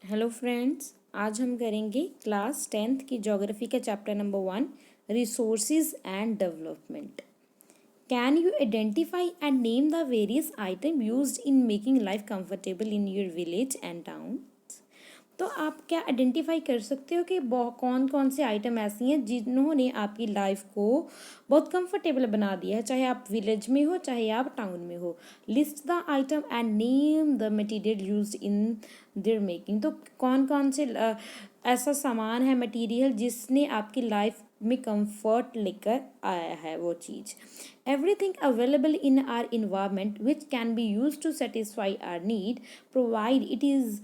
Hello friends, आज हम करेंगे क्लास 10th की ज्योग्राफी का chapter number 1 resources and development. Can you identify and name the various item used in making life comfortable in your village and town. तो आप क्या identify कर सकते हो कि कौन कौन से आइटम ऐसी हैं जिन्होंने आपकी लाइफ को बहुत कंफर्टेबल बना दिया है, चाहे आप विलेज में हो चाहे आप टाउन में हो। List the item and name the material used in their making. तो कौन कौन से ऐसा सामान है, मटेरियल, जिसने आपकी लाइफ में कंफर्ट लेकर आया है वो चीज़। Everything available in our environment which can be use to satisfy our need provide it is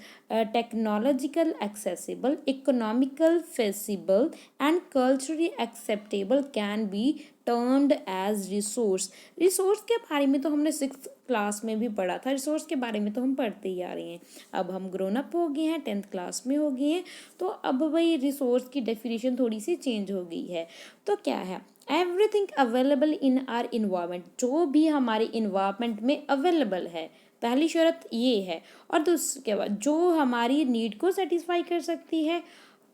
technological accessible, economical feasible and culturally acceptable can be termed as resource. Resource के बारे में तो हमने 6th क्लास में भी पढ़ा था, resource के बारे में तो हम पढ़ते ही आ रहे हैं। अब हम ग्रोन अप हो गए हैं, 10th क्लास में हो गए हैं, तो अब वही रिसोर्स की डेफिनेशन थोड़ी सी चेंज हो गई है। तो क्या है? Everything available in our environment, जो भी हमारे इन्वायरमेंट में अवेलेबल है, पहली शर्त ये है। और दूसरे बाद जो हमारी नीड को सेटिस्फाई कर सकती है,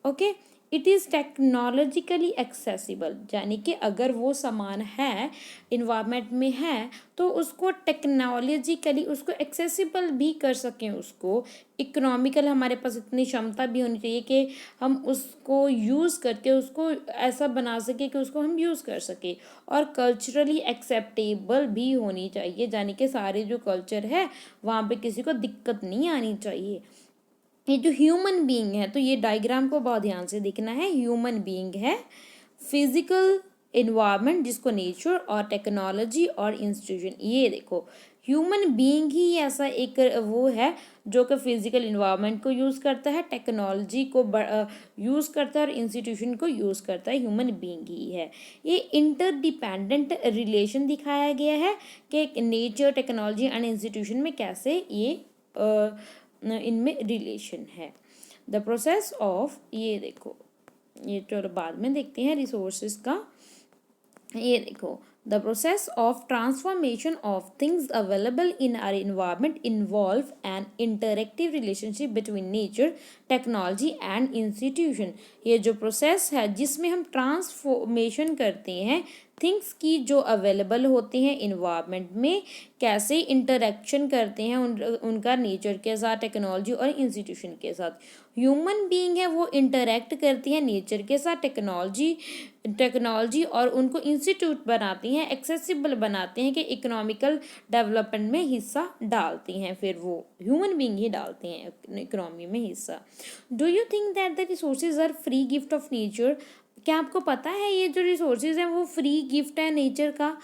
okay, it is technologically accessible, यानी कि अगर वो सामान है, इन्वायरमेंट में है, तो उसको टेक्नोलॉजिकली उसको एक्सेसिबल भी कर सकें, उसको इकोनॉमिकल हमारे पास इतनी क्षमता भी होनी चाहिए कि हम उसको यूज़ करके उसको ऐसा बना सके कि उसको हम यूज़ कर सके। और कल्चरली एक्सेप्टेबल भी होनी चाहिए, यानी कि सारे जो कल्चर है वहाँ पे किसी को दिक्कत नहीं आनी चाहिए। ये जो ह्यूमन बीइंग है, तो ये डायग्राम को बहुत ध्यान से देखना है। ह्यूमन बीइंग है फिजिकल इन्वायरमेंट, जिसको नेचर और टेक्नोलॉजी और इंस्टीट्यूशन, ये देखो ह्यूमन बीइंग ही ऐसा एक वो है जो कि फिजिकल इन्वायरमेंट को यूज़ करता है, टेक्नोलॉजी को यूज़ करता है और इंस्टीट्यूशन को यूज़ करता है। ह्यूमन बीइंग ही है। ये इंटरडिपेंडेंट रिलेशन दिखाया गया है कि नेचर, टेक्नोलॉजी एंड इंस्टीट्यूशन में कैसे ये इनमें रिलेशन है। द प्रोसेस ऑफ, ये देखो, ये चलो बाद में देखते हैं रिसोर्सेज का। ये देखो, the process of transformation of things available in our environment involve N interactive relationship between nature, technology and institution. ये जो प्रोसेस है जिसमें हम ट्रांसफॉर्मेशन करते हैं थिंग्स की जो अवेलेबल होते हैं इन्वायरमेंट में, कैसे इंटरेक्शन करते हैं उनका नेचर के साथ, टेक्नोलॉजी और इंस्टीट्यूशन के साथ। ह्यूमन बीइंग है वो इंटरेक्ट करती है नेचर के साथ, टेक्नोलॉजी और उनको इंस्टीट्यूट बनाती हैं, एक्सेसिबल बनाते हैं कि इकोनॉमिकल डेवलपमेंट में हिस्सा डालती हैं। फिर वो ह्यूमन बीइंग ही डालते हैं इकोनॉमी में हिस्सा। Do you think that the resources are free gift of nature? क्या आपको पता है ये जो रिसोर्सेज हैं वो फ्री गिफ्ट है नेचर का?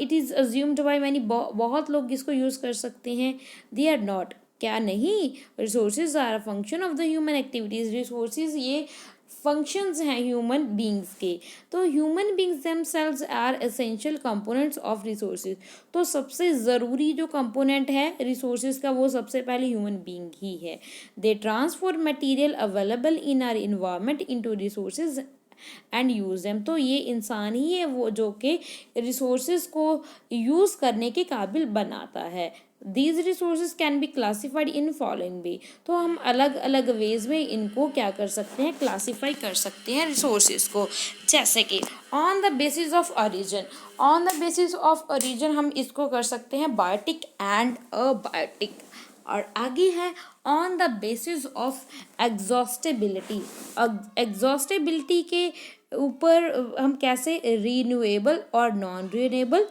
It is assumed by many, बहुत लोग इसको यूज़ कर सकते हैं। दे आर नॉट, क्या नहीं? Resources are a function of the human activities. Resources ये फंक्शंस हैं ह्यूमन बींग्स के। तो human beings themselves are essential components of resources. तो सबसे ज़रूरी जो कंपोनेंट है रिसोर्सेज का वो सबसे पहले ह्यूमन बींग ही है। They transform material available in our environment into resources and use them. तो ये इंसान ही है वो जो कि रिसोर्सेज को यूज़ करने के काबिल बनाता है। These resources can be classified in following वे। तो हम अलग अलग वेज में इनको क्या कर सकते हैं, क्लासीफाई कर सकते हैं रिसोर्सेज को। जैसे कि on the basis of origin, on the basis of origin हम इसको कर सकते हैं बायोटिक एंड अबायोटिक। और आगे है ऑन द बेसिस ऑफ एग्जॉस्टेबिलिटी। एग्जॉस्टेबिलिटी के ऊपर हम कैसे रीन्यूएबल और नॉन रीन्यूएबल।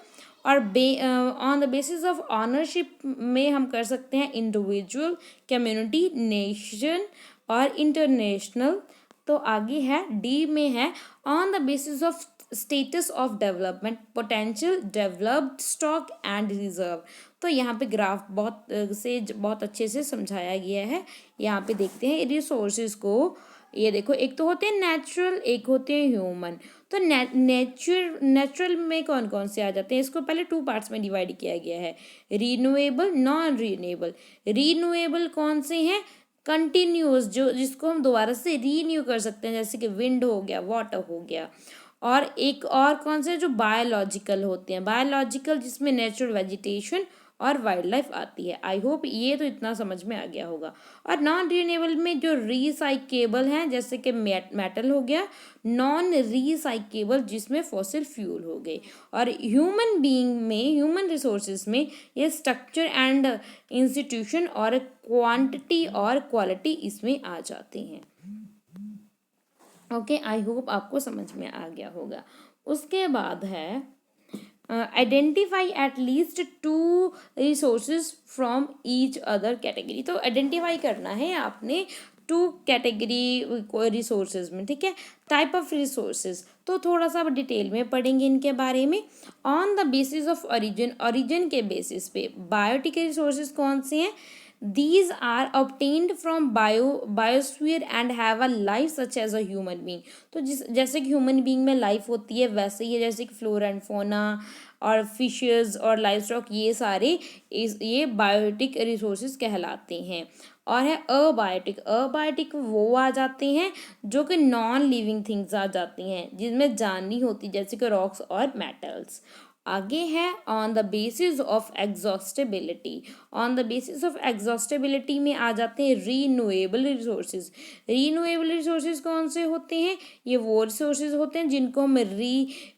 और on the basis of ownership में हम कर सकते हैं इंडिविजुअल, कम्युनिटी, नेशन और इंटरनेशनल। तो आगे है डी में है on the basis of status of development, potential, developed, stock and reserve. तो यहाँ पे ग्राफ बहुत अच्छे से समझाया गया है। यहाँ पे देखते हैं रिसोर्सेज को। ये देखो, एक तो होते हैं नेचुरल, एक होते हैं ह्यूमन। तो नेचुरल में कौन कौन से आ जाते हैं, इसको पहले 2 पार्ट्स में डिवाइड किया गया है, रीन्यूएबल, नॉन रीन्यूएबल। रीन्यूएबल कौन से हैं? कंटिन्यूस, जो जिसको हम दोबारा से रीन्यू कर सकते हैं, जैसे कि विंड हो गया, वाटर हो गया। और एक और कौन से जो बायोलॉजिकल होते हैं, बायोलॉजिकल जिसमें नेचुरल वेजिटेशन और वाइल्ड लाइफ आती है। आई होप ये तो इतना समझ में आ गया होगा। और नॉन रिन्यूएबल में जो रिसाइकेबल हैं जैसे कि मेटल हो गया, नॉन रिसाइकेबल जिसमें फॉसिल फ्यूल हो गए, और ह्यूमन बीइंग में, ह्यूमन रिसोर्सेज में ये स्ट्रक्चर एंड इंस्टीट्यूशन और क्वांटिटी और क्वालिटी इसमें आ जाते हैं। ओके, आई होप आपको समझ में आ गया होगा। उसके बाद है identify at least 2 resources from each other category. तो आइडेंटिफाई करना है आपने 2 कैटेगरी रिसोर्सेज में, ठीक है। टाइप ऑफ रिसोर्सेज तो थोड़ा सा डिटेल में पढ़ेंगे इनके बारे में। On the basis of origin, origin के बेसिस पे बायोटिक रिसोर्सेज कौन से हैं? These are obtained from biosphere and have a life such as a human being। तो जैसे कि ह्यूमन बीइंग में लाइफ होती है वैसे ही है, जैसे कि फ्लोरा एंड फोना और फिशेस और लाइफ स्टॉक, ये सारे ये बायोटिक रिसोर्सेज कहलाते हैं। और है अबायोटिक, अबायोटिक वो आ जाते हैं जो कि नॉन लिविंग थिंग्स आ जाती हैं जिनमें जान नहीं होती, जैसे कि रॉक्स और मेटल्स। आगे है on the basis of exhaustibility. On the basis of exhaustibility में आ जाते हैं रीन्यूएबल रिसोर्सेज। रीन्यूएबल रिसोर्सेज कौन से होते हैं? ये वो रिसोर्सेज होते हैं जिनको हम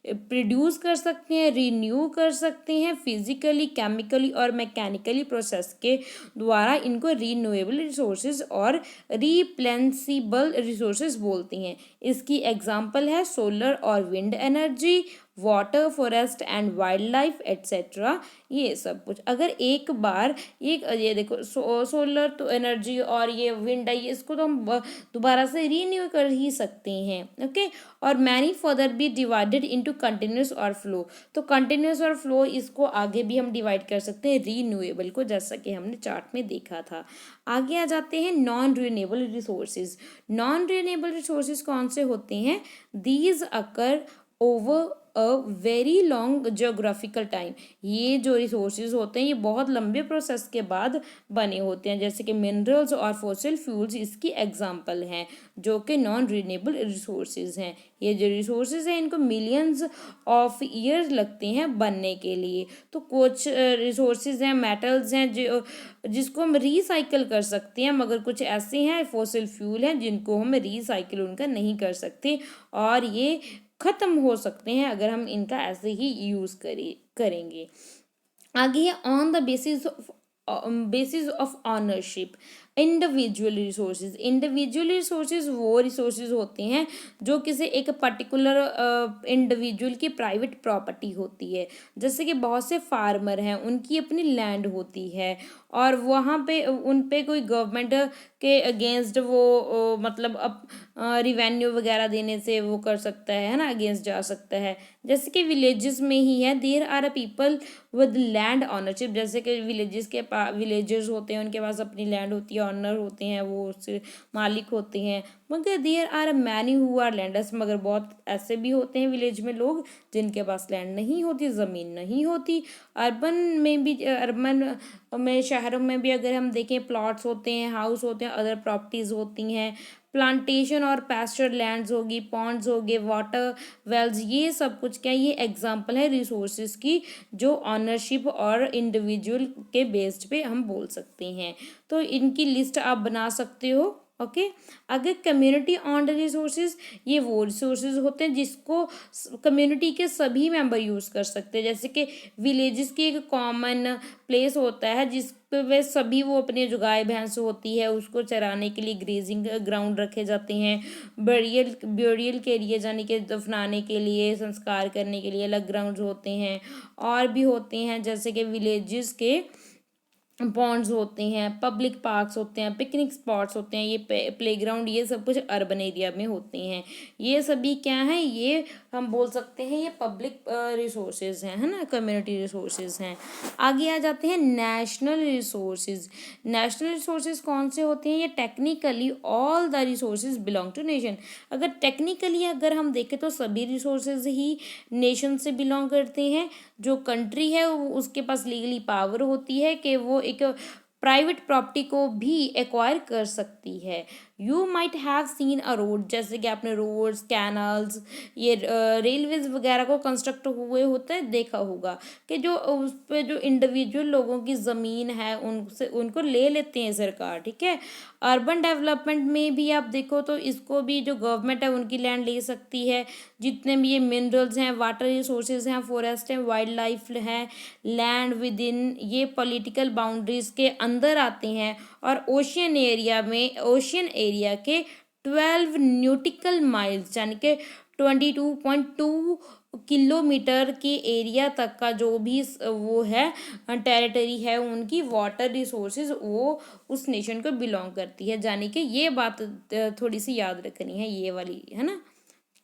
प्रोड्यूस कर सकते हैं, रीन्यू कर सकते हैं फिजिकली, केमिकली और मैकेनिकली प्रोसेस के द्वारा। इनको रीन्यूएबल रिसोर्सेज और रिप्लेनिशेबल रिसोर्सेज बोलते हैं। इसकी एग्जांपल है सोलर और wind energy, water, forest and wild life etcetera, ये सब कुछ। अगर एक बार ये देखो सोलर तो एनर्जी और ये विंड है, इसको तो हम दोबारा से रीन्यू कर ही सकते हैं। ओके, और many further be divided into continuous और फ्लो। तो कंटिन्यूस और फ्लो इसको आगे भी हम डिवाइड कर सकते हैं रीन्यूएबल को, जैसा कि हमने चार्ट में देखा था। आगे आ जाते हैं non renewable resources. Non renewable resources कौन से होते हैं? These occur over a very long geographical time. ये जो रिसोर्सेज होते हैं ये बहुत लंबे प्रोसेस के बाद बने होते हैं, जैसे कि मिनरल्स और फॉसिल फ्यूल्स इसकी एग्जांपल हैं जो कि नॉन रिन्यूएबल रिसोर्सेज हैं। ये जो रिसोर्सेज हैं इनको मिलियंस ऑफ ईयर्स लगते हैं बनने के लिए। तो कुछ रिसोर्सेज हैं, मेटल्स हैं जो जिसको हम रिसाइकल कर सकते हैं, मगर कुछ ऐसे हैं फॉसिल फ्यूल हैं जिनको हम रिसाइकल उनका नहीं कर सकते और ये ख़त्म हो सकते हैं अगर हम इनका ऐसे ही यूज़ करेंगे। आगे है on the basis of ownership individual resources. Individual resources वो रिसोर्सेज होते हैं जो किसी एक पर्टिकुलर इंडिविजुअल की प्राइवेट प्रॉपर्टी होती है। जैसे कि बहुत से फार्मर हैं, उनकी अपनी लैंड होती है और वहाँ पे उन पे कोई गवर्नमेंट के अगेंस्ट वो मतलब अब रिवेन्यू वगैरह देने से वो कर सकता है ना, अगेंस्ट जा सकता है। जैसे कि विलेजेस में ही है, there are people with land ownership. जैसे कि विलेजर्स होते हैं, उनके पास अपनी लैंड होती है, ऑनर होते हैं, वो उससे मालिक होते हैं। मगर there are many who are landers, मगर बहुत ऐसे भी होते हैं विलेज में लोग जिनके पास लैंड नहीं होती, ज़मीन नहीं होती। अर्बन में भी, अर्बन में, शहरों में भी अगर हम देखें प्लॉट्स होते हैं, हाउस होते हैं, अदर प्रॉपर्टीज़ होती हैं, प्लांटेशन और पैस्चर लैंड्स होगी, पॉन्ड्स हो गए, वाटर वेल्स, ये सब कुछ क्या, ये एग्जांपल है रिसोर्सेज की जो ऑनरशिप और इंडिविजुअल के बेस्ड पे हम बोल सकते हैं। तो इनकी लिस्ट आप बना सकते हो। ओके, अगर कम्युनिटी ऑन्ड रिसोर्सेज, ये वो रिसोर्सेज होते हैं जिसको कम्युनिटी के सभी मेंबर यूज़ कर सकते हैं। जैसे कि विलेजेस की एक कॉमन प्लेस होता है जिस पे वे सभी वो अपने जो गाय भैंस होती है उसको चराने के लिए ग्रेजिंग ग्राउंड रखे जाते हैं। ब्यूरियल के लिए यानी कि दफनाने के लिए, संस्कार करने के लिए अलग ग्राउंड होते हैं। और भी होते हैं जैसे कि विलेजेस के पॉन्ड्स होते हैं, पब्लिक पार्क्स होते हैं, पिकनिक स्पॉट्स होते हैं, ये प्लेग्राउंड, ये सब कुछ अर्बन एरिया में होते हैं। ये सभी क्या हैं, ये हम बोल सकते हैं ये पब्लिक रिसोर्सेज हैं, है ना, कम्युनिटी रिसोर्सेज हैं। आगे आ जाते हैं नेशनल रिसोर्सेज। नेशनल रिसोर्सेज कौन से होते हैं? ये technically all the resources belong to nation. अगर टेक्निकली अगर हम देखें तो सभी रिसोर्सेज ही नेशन से बिलोंग करते हैं। जो कंट्री है उसके पास लीगली पावर होती है कि वो एक प्राइवेट प्रॉपर्टी को भी एक्वायर कर सकती है। You might have seen a road, जैसे कि आपने रोड्स, कैनल्स, ये रेलवेज वगैरह को कंस्ट्रक्ट हुए होते हैं देखा होगा कि जो उस पे जो इंडिविजुअल लोगों की ज़मीन है उनसे उनको ले लेते हैं सरकार, ठीक है। अर्बन डेवलपमेंट में भी आप देखो तो इसको भी जो गवर्नमेंट है उनकी लैंड ले सकती है। जितने भी ये मिनरल्स हैं, वाटर रिसोर्सेज हैं, फॉरेस्ट हैं, वाइल्ड लाइफ है, लैंड विद इन ये पॉलिटिकल बाउंड्रीज के अंदर आते हैं। और ओशियन एरिया के 12 न्यूटिकल माइल्स यानी कि 22.2 किलोमीटर के एरिया तक का जो भी वो है टेरिटरी है उनकी वाटर रिसोर्सेज वो उस नेशन को बिलोंग करती है। यानी कि ये बात थोड़ी सी याद रखनी है, ये वाली है ना।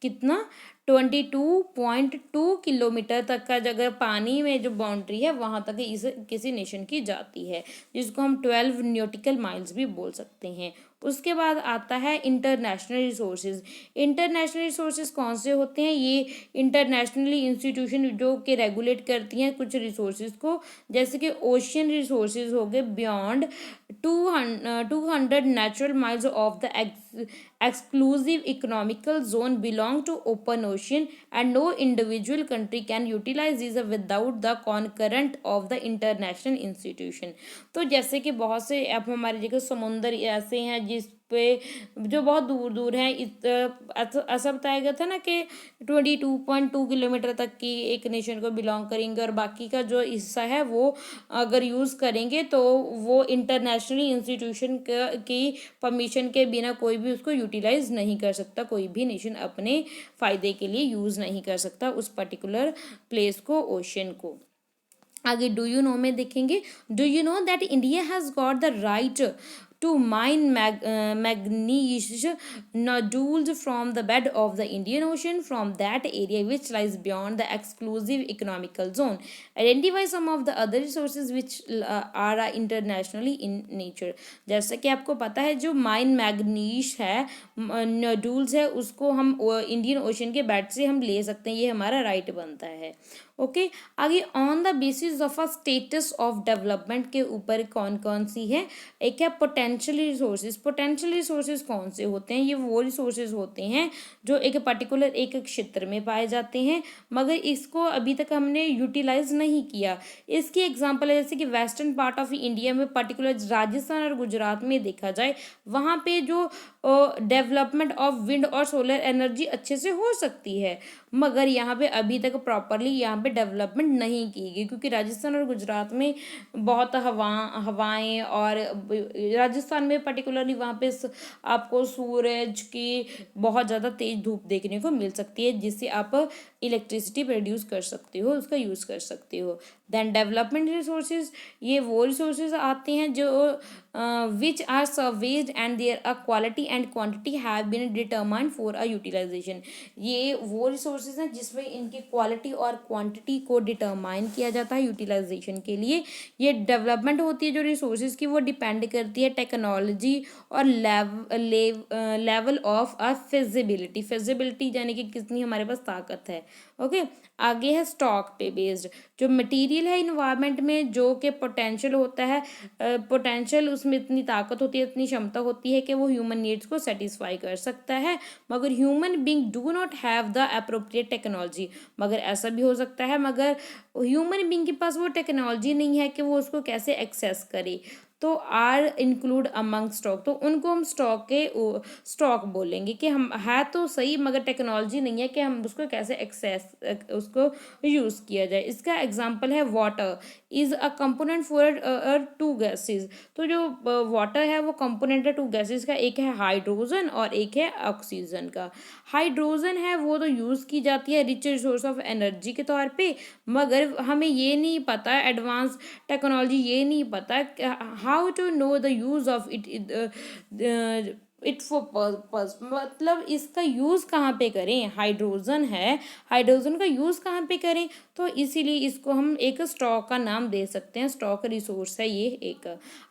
कितना 22.2 किलोमीटर तक का अगर पानी में जो बाउंड्री है वहाँ तक इस किसी नेशन की जाती है, जिसको हम 12 न्यूटिकल माइल्स भी बोल सकते हैं। उसके बाद आता है इंटरनेशनल रिसोर्सेज। इंटरनेशनल रिसोर्सेज कौन से होते हैं? ये इंटरनेशनली इंस्टीट्यूशन जो कि रेगुलेट करती हैं कुछ रिसोर्सेज को, जैसे कि ओशियन रिसोर्सेज हो गए beyond 200 natural miles of the exclusive economical zone belong to open ocean and no individual country can utilize these without the concurrent of the international institution। तो जैसे कि बहुत से अब हमारी जगह समुंदर ऐसे हैं जिस पे जो बहुत दूर दूर हैं, ऐसा बताया गया था ना कि 22.2 किलोमीटर तक की एक नेशन को बिलोंग करेंगे और बाकी का जो हिस्सा है वो अगर यूज़ करेंगे तो वो इंटरनेशनली इंस्टीट्यूशन की परमिशन के बिना कोई भी उसको यूटिलाइज नहीं कर सकता। कोई भी नेशन अपने फ़ायदे के लिए यूज़ नहीं कर सकता उस पर्टिकुलर प्लेस को, ओशन को। आगे डू यू नो में देखेंगे। Do you know that India has got the right to mine manganese nodules from the bed of the Indian Ocean from that area which lies beyond the exclusive economical zone. Identify some of the other resources which are internationally in nature। जैसा कि आपको पता है जो mine manganese है, नोडुल्स है, उसको हम इंडियन ओशन के बेड से हम ले सकते हैं, ये हमारा राइट बनता है। ओके आगे on the basis of a status of development के ऊपर कौन कौन सी है? एक है पोटेंशियल रिसोर्सेज। पोटेंशियल रिसोर्सेज कौन से होते हैं? ये वो रिसोर्सेज होते हैं जो एक पर्टिकुलर एक क्षेत्र में पाए जाते हैं मगर इसको अभी तक हमने यूटिलाइज नहीं किया। इसकी एग्जांपल है जैसे कि वेस्टर्न पार्ट ऑफ इंडिया में पर्टिकुलर राजस्थान और गुजरात में देखा जाए वहाँ पे जो डेवलपमेंट ऑफ विंड और सोलर एनर्जी अच्छे से हो सकती है मगर यहाँ पे अभी तक प्रॉपरली यहाँ पे डेवलपमेंट नहीं की गई क्योंकि राजस्थान और गुजरात में बहुत हवाएं और राजस्थान में पर्टिकुलरली वहाँ पे आपको सूरज की बहुत ज़्यादा तेज धूप देखने को मिल सकती है जिससे आप इलेक्ट्रिसिटी प्रोड्यूस कर सकते हो, उसका यूज़ कर सकते हो। देन डेवलपमेंट रिसोर्सेज, ये वो रिसोर्सेज आते हैं जो which are surveyed and their a quality and quantity have been determined for a utilization. ये वो रिसोर्सेज हैं जिसमें इनकी क्वालिटी और क्वांटिटी को डिटरमाइन किया जाता है यूटिलाइजेशन के लिए। ये डेवलपमेंट होती है जो रिसोर्सेज की वो डिपेंड करती है टेक्नोलॉजी और level of a feasibility. Feasibility यानी कि कितनी हमारे पास ताकत है। ओके आगे है स्टॉक पे बेस्ड। जो मटेरियल है इन्वायरमेंट में जो कि पोटेंशियल होता है, पोटेंशियल उसमें इतनी ताकत होती है, इतनी क्षमता होती है कि वो ह्यूमन नीड्स को सेटिस्फाई कर सकता है मगर human being do not have the appropriate technology. मगर ऐसा भी हो सकता है मगर ह्यूमन बींग के पास वो टेक्नोलॉजी नहीं है कि वो उसको कैसे एक्सेस करे। तो आर इंक्लूड अमंग स्टॉक, तो उनको हम स्टॉक बोलेंगे कि हम है तो सही मगर टेक्नोलॉजी नहीं है कि हम उसको कैसे एक्सेस उसको यूज़ किया जाए। इसका एग्जांपल है water is a component for to gases. तो जो वाटर है वो कंपोनेंट है टू गैसेज का, एक है हाइड्रोजन और एक है ऑक्सीजन का। हाइड्रोजन है वो तो यूज़ की जाती है रिच रिसोर्स ऑफ एनर्जी के तौर पे मगर हमें ये नहीं पता, एडवांस टेक्नोलॉजी ये नहीं पता how to know the use of it it for purpose, मतलब इसका यूज़ कहाँ पे करें, हाइड्रोजन है, हाइड्रोजन का यूज़ कहाँ पे करें, तो इसीलिए इसको हम एक स्टॉक का नाम दे सकते हैं, स्टॉक रिसोर्स है ये एक।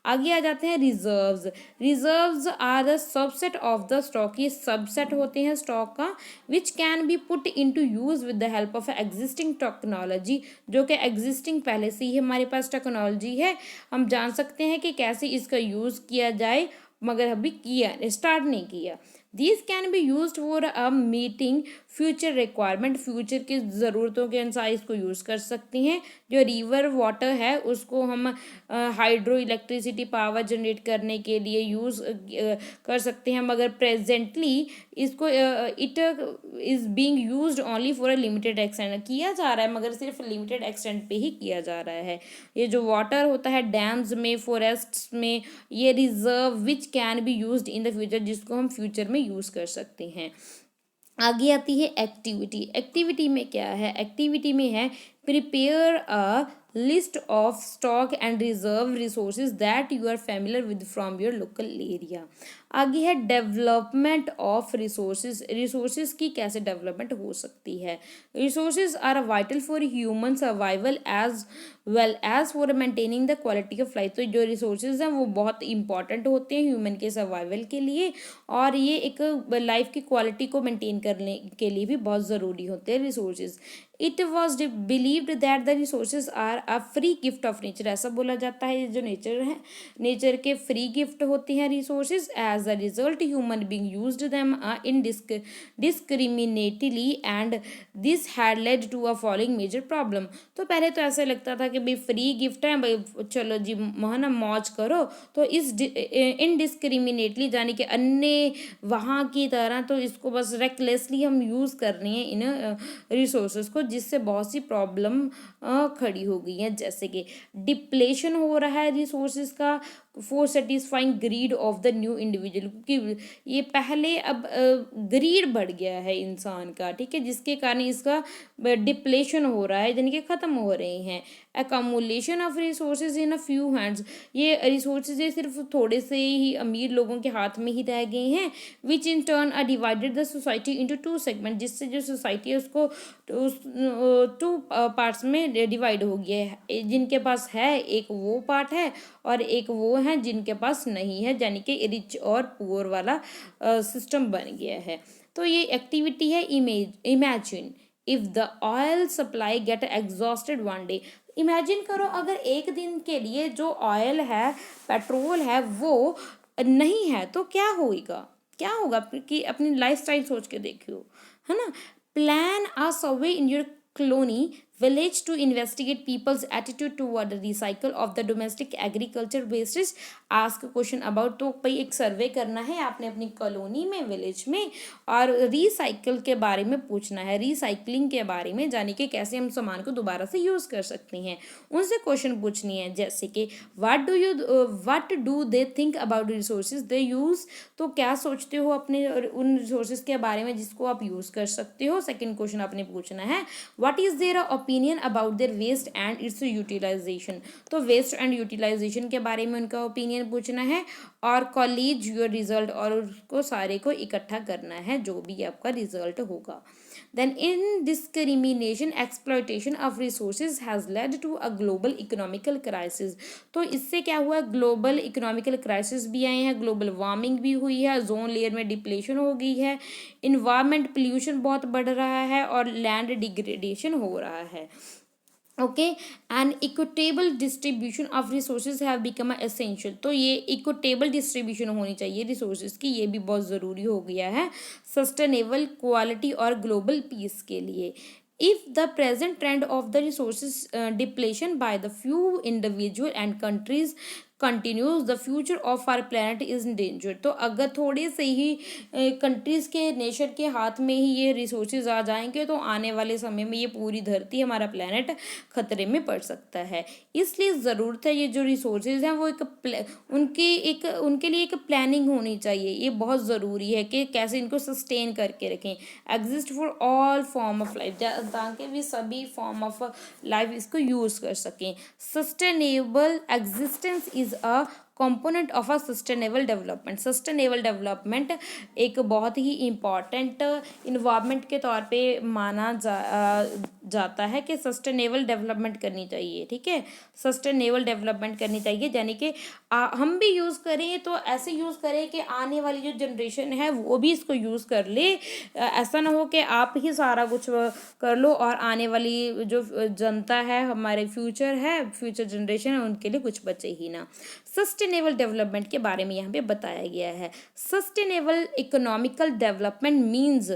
आगे आ जाते हैं reserves. Reserves are the subset of the stock, ये सबसेट होते हैं स्टॉक का, which can be put into use with the help of existing technology, जो कि एग्जिस्टिंग पहले से ही हमारे पास टेक्नोलॉजी है, हम जान सकते हैं कि कैसे इसका यूज़ किया जाए, मगर अभी किया स्टार्ट नहीं किया। These can be use for a meeting future requirement, future की ज़रूरतों के अनुसार इसको यूज़ कर सकती हैं। जो रिवर वाटर है उसको हम हाइड्रो इलेक्ट्रिसिटी पावर जनरेट करने के लिए यूज़ कर सकते हैं, मगर प्रेजेंटली इसको it is being used only for a limited extent, किया जा रहा है मगर सिर्फ लिमिटेड एक्सटेंट पे ही किया जा रहा है। ये जो वाटर होता है डैम्स में, फॉरेस्ट्स में, ये reserve which can be used in the future, जिसको हम फ्यूचर में यूज़ कर सकते हैं। आगे आती है एक्टिविटी। एक्टिविटी में क्या है, एक्टिविटी में है prepare a list of stock and reserve resources that you are familiar with from your local area. आगे है डेवलपमेंट ऑफ रिसोर्सेज, रिसोर्सेज की कैसे डेवलपमेंट हो सकती है। Resources are vital for human survival as well as for maintaining the quality of life, तो जो resources हैं वो बहुत इंपॉर्टेंट होते हैं ह्यूमन के सर्वाइवल के लिए, और ये एक लाइफ की क्वालिटी को मेंटेन करने के लिए भी बहुत ज़रूरी होते हैं resources. It was believed that the resources are a free gift of nature, ऐसा बोला जाता है जो नेचर है, नेचर के फ्री गिफ्ट होते हैं resources. As a result human being used them indiscriminately and this had led to a following major problem. तो पहले तो ऐसा लगता था कि भाई फ्री गिफ्ट है, भाई चलो जी ना मौज करो, तो इस इनडिस्क्रिमिनेटली यानी कि अन्य वहाँ की तरह तो इसको बस रेकलेसली हम यूज़ कर रहे हैं इन रिसोर्सेज को, जिससे बहुत सी प्रॉब्लम खड़ी हो गई हैं, जैसे कि डिप्लेशन हो रहा है रिसोर्सेज का for satisfying greed of the new individual, क्योंकि ये पहले अब ग्रीड बढ़ गया है इंसान का, ठीक है, जिसके कारण इसका डिप्लेशन हो रहा है, यानी कि ख़त्म हो रहे हैं। Accumulation of resources in a few hands, ये रिसोर्सेज सिर्फ थोड़े से ही अमीर लोगों के हाथ में ही रह गए हैं, which in turn are divided the society into two segment, जिससे जो सोसाइटी है उसको टू पार्ट्स में डिवाइड हो गया है। जिनके पास है एक वो पार्ट है और एक वो है जिनके पास नहीं है, यानी कि रिच और पुअर वाला सिस्टम बन गया है। तो ये एक्टिविटी है imagine if the oil supply get exhausted one day. Imagine करो अगर एक दिन के लिए जो ऑयल है, पेट्रोल है, वो नहीं है तो क्या होगा, क्या होगा कि अपनी लाइफ स्टाइल सोच के देखियो, है ना। Plan a survey in your colony village to investigate people's attitude toward the recycle of the domestic agriculture wastes, ask question about, तो भाई एक सर्वे करना है आपने अपनी कॉलोनी में, विलेज में, और रिसाइकल के बारे में पूछना है, रिसाइकलिंग के बारे में, जाने के कैसे हम सामान को दोबारा से यूज़ कर सकते हैं, उनसे क्वेश्चन पूछनी है, जैसे कि what do they think about resources they use, तो क्या सोचते हो अपने उन रिसोर्सेज के बारे में जिसको आप यूज़ कर सकते हो। सेकेंड क्वेश्चन आपने पूछना है what is their opinion about their waste and its utilisation, तो वेस्ट एंड यूटिलाइजेशन के बारे में उनका ओपिनियन पूछना है, और कॉलेज योर रिजल्ट, और उसको सारे को इकट्ठा करना है जो भी आपका रिजल्ट होगा। Then indiscrimination exploitation of resources has led to a global economical crisis, तो इससे क्या हुआ, ग्लोबल इकोनॉमिकल क्राइसिस भी आए हैं, ग्लोबल वार्मिंग भी हुई है, जोन लेयर में डिप्लेशन हो गई है, इन्वायरमेंट पोल्यूशन बहुत बढ़ रहा है, और लैंड डिग्रेडेशन हो रहा है। Okay, and equitable distribution of resources have become essential, तो ये इक्विटेबल डिस्ट्रीब्यूशन होनी चाहिए रिसोर्सेज की, ये भी बहुत ज़रूरी हो गया है सस्टेनेबल क्वालिटी और ग्लोबल पीस के लिए। If the present trend of the resources depletion by the few individual and countries continues the future of our planet is in danger, तो अगर थोड़े से ही कंट्रीज़ के नेशन के हाथ में ही ये रिसोर्सेज आ जाएंगे तो आने वाले समय में ये पूरी धरती, हमारा प्लानट खतरे में पड़ सकता है। इसलिए ज़रूरत है ये जो रिसोर्सेज हैं वो उनके लिए एक प्लानिंग होनी चाहिए, ये बहुत ज़रूरी है कि कैसे इनको सस्टेन करके रखें, exist for all form of life, ताकि भी सभी फॉर्म ऑफ लाइफ इसको यूज़ कर सकें। Sustainable existence is a component of a sustainable development. Sustainable development एक बहुत ही इम्पॉर्टेंट इन्वायरमेंट के तौर पे माना जाता है कि सस्टेनेबल डेवलपमेंट करनी चाहिए, ठीक है, सस्टेनेबल डेवलपमेंट करनी चाहिए, यानी कि हम भी यूज़ करें तो ऐसे यूज़ करें कि आने वाली जो जनरेशन है वो भी इसको यूज़ कर ले। ऐसा ना हो कि आप ही सारा कुछ कर लो और आने वाली जो जनता है, हमारे फ्यूचर जनरेशन है, उनके लिए कुछ बचे ही ना। सस्टेनेबल डेवलपमेंट के बारे में यहाँ पे बताया गया है। Sustainable economical development means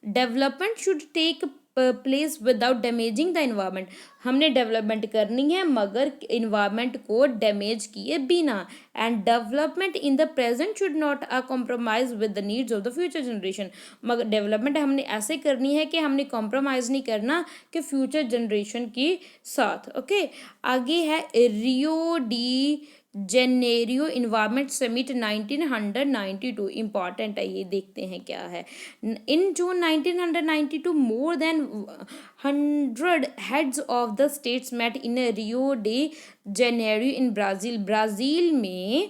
development should take place without damaging the environment. हमने डेवलपमेंट करनी है मगर इन्वायरमेंट को डैमेज किए बिना। And development in the present should not compromise with the needs of the future generation. मगर डेवलपमेंट हमने ऐसे करनी है कि हमने कॉम्प्रोमाइज़ नहीं करना कि फ्यूचर जनरेशन के साथ। ओके, आगे है Rio de Janeiro environment summit 1992। Important है ये, देखते हैं क्या है। इन जून 1992 more than 100 heads of the states met in Rio de Janeiro in Brazil. Brazil में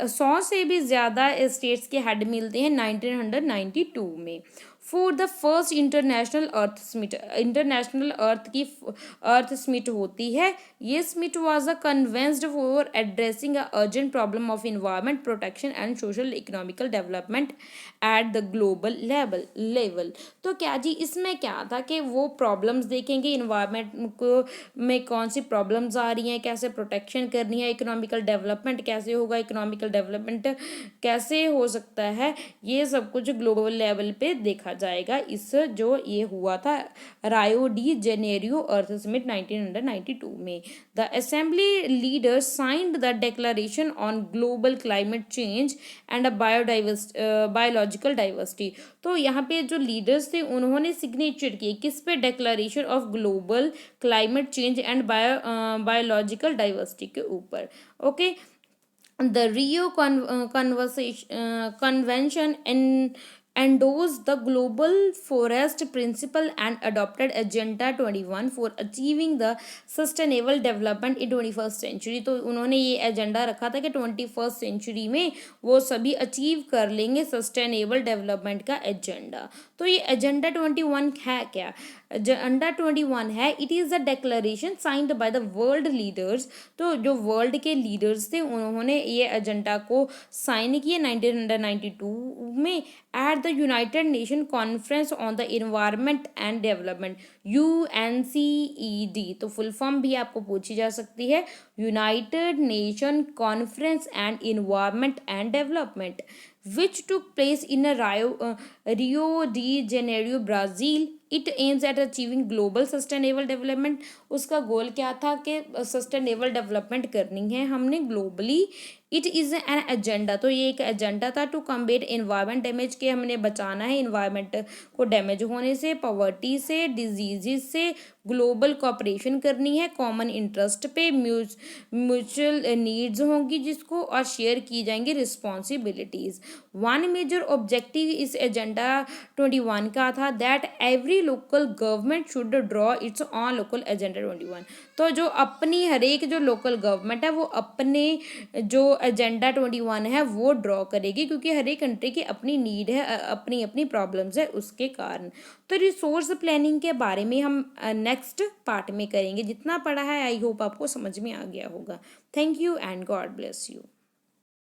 100 से भी ज़्यादा स्टेट्स के हेड मिलते हैं 1992 में। For the first international earth summit, international earth summit होती है। ये summit was a convened for addressing a urgent problem of environment protection and social economical development at the global level. तो क्या जी इसमें क्या था कि वो प्रॉब्लम्स देखेंगे इन्वायरमेंट को में कौन सी प्रॉब्लम्स आ रही हैं, कैसे प्रोटेक्शन करनी है, इकोनॉमिकल डेवलपमेंट कैसे होगा, इकोनॉमिकल डेवलपमेंट कैसे हो सकता है, ये सब कुछ ग्लोबल लेवल पे देखा जाएगा। इस जो ये हुआ था रायो डी जेनेरियो अर्थ समिट 1992 में। The assembly leaders signed the declaration on global climate change and biological diversity. तो यहाँ पे जो लीडर्स थे उन्होंने सिग्नेचर किए किस पे, declaration of global climate change and biological diversity के ऊपर। Okay, the Rio Convention endorsed the Global Forest Principle and adopted Agenda 21 for achieving the sustainable development in 21st century। तो उन्होंने ये एजेंडा रखा था कि 21st सेंचुरी में वो सभी अचीव कर लेंगे सस्टेनेबल डेवलपमेंट का एजेंडा। तो ये एजेंडा 21 है क्या? एजेंडा 21 है, it is the declaration signed by the world leaders. तो जो वर्ल्ड के लीडर्स थे उन्होंने ये एजेंडा को साइन किया 1992 में at the United nation conference on the environment and development, UNCED। तो फुल फॉर्म भी आपको पूछी जा सकती है, United nation conference and environment and development which took place in Rio de Janeiro, Brazil। It aims at achieving global sustainable development। उसका गोल क्या था कि सस्टेनेबल डेवलपमेंट करनी है हमने globally. It is an agenda, तो ये एक एजेंडा था टू कम्बेट इन्वायरमेंट डैमेज के, हमने बचाना है इन्वायरमेंट को डैमेज होने से, पॉवर्टी से, डिजीज़ से। ग्लोबल कॉपरेशन करनी है कॉमन इंटरेस्ट पे, म्यूचुअल नीड्स होंगी जिसको, और शेयर की जाएंगी रिस्पॉन्सिबिलिटीज़। वन मेजर ऑब्जेक्टिव इस एजेंडा 21 का था that every local government should draw it's on local agenda 21। तो जो अपनी हर एक जो लोकल गवर्नमेंट है वो अपने जो एजेंडा 21 है वो ड्रॉ करेगी, क्योंकि हर एक कंट्री की अपनी नीड है, अपनी अपनी प्रॉब्लम्स है उसके कारण। तो रिसोर्स प्लानिंग के बारे में हम नेक्स्ट पार्ट में करेंगे। जितना पढ़ा है आई होप आपको समझ में आ गया होगा। Thank you and God bless you.